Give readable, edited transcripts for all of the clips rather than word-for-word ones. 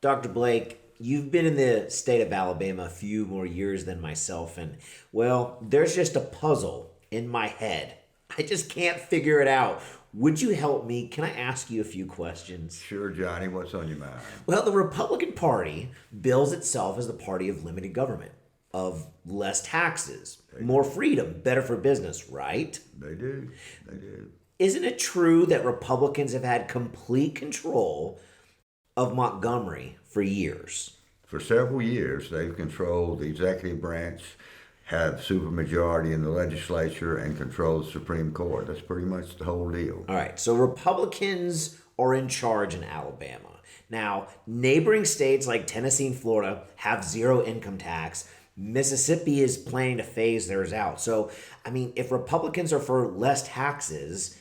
Dr. Blake, you've been in the state of Alabama a few more years than myself, and well, there's just a puzzle in my head. I just can't figure it out. Would you help me? Can I ask you a few questions? Sure, Johnny. What's on your mind? Well, the Republican Party bills itself as the party of limited government, of less taxes, more freedom, better for business, right? They do. They do. Isn't it true that Republicans have had complete control of Montgomery for years? For several years, they've controlled the executive branch, have supermajority in the legislature, and control the Supreme Court. That's pretty much the whole deal. All right, so Republicans are in charge in Alabama. Now, neighboring states like Tennessee and Florida have zero income tax. Mississippi is planning to phase theirs out. So, I mean, if Republicans are for less taxes,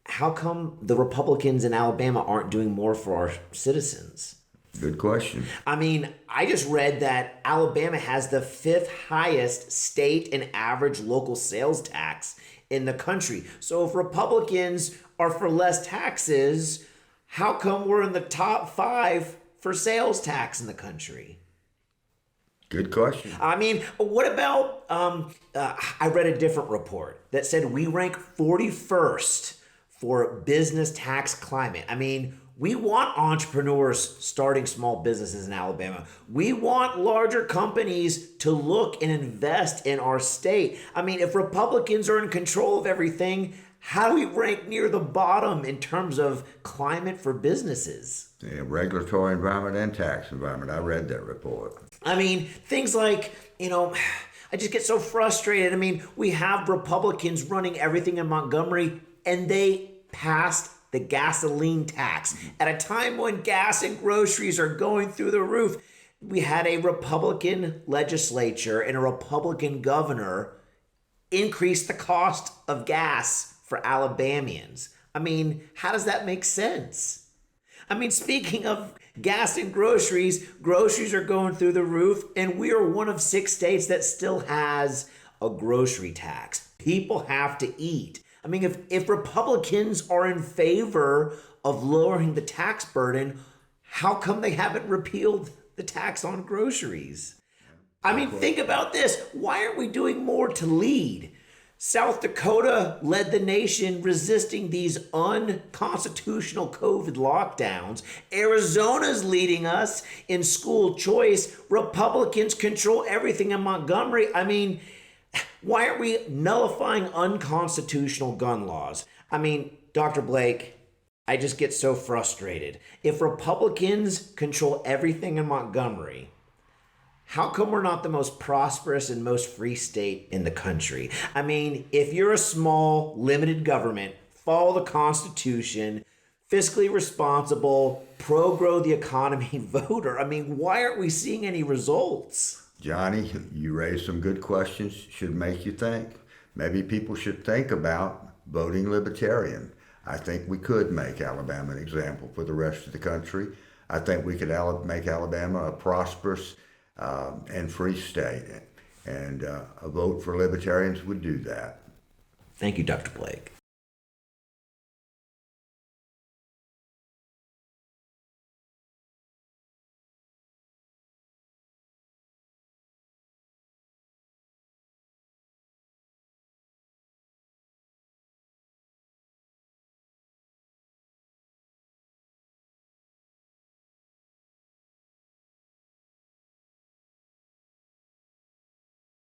how come the Republicans in Alabama aren't doing more for our citizens? Good question. I mean, I just read that Alabama has the fifth highest state and average local sales tax in the country. So if Republicans are for less taxes, how come we're in the top 5 for sales tax in the country? Good question. I mean, what about, I read a different report that said we rank 41st for business tax climate. I mean, we want entrepreneurs starting small businesses in Alabama. We want larger companies to look and invest in our state. I mean, if Republicans are in control of everything, how do we rank near the bottom in terms of climate for businesses? Yeah, regulatory environment and tax environment. I read that report. I mean, things like, I just get so frustrated. I mean, we have Republicans running everything in Montgomery, and they passed the gasoline tax at a time when gas and groceries are going through the roof. We had a Republican legislature and a Republican governor increase the cost of gas for Alabamians. I mean, how does that make sense? I mean, speaking of gas and groceries are going through the roof, and we are one of 6 states that still has a grocery tax. People have to eat. I mean, if Republicans are in favor of lowering the tax burden, how come they haven't repealed the tax on groceries? I mean, think about this. Why aren't we doing more to lead? South Dakota led the nation resisting these unconstitutional COVID lockdowns. Arizona's leading us in school choice. Republicans control everything in Montgomery. I mean, why aren't we nullifying unconstitutional gun laws? I mean, Dr. Blake, I just get so frustrated. If Republicans control everything in Montgomery, how come we're not the most prosperous and most free state in the country? I mean, if you're a small, limited government, follow the Constitution, fiscally responsible, pro-grow the economy voter, I mean, why aren't we seeing any results? Johnny, you raised some good questions, should make you think. Maybe people should think about voting libertarian. I think we could make Alabama an example for the rest of the country. I think we could make Alabama a prosperous and free state. And a vote for libertarians would do that. Thank you, Dr. Blake.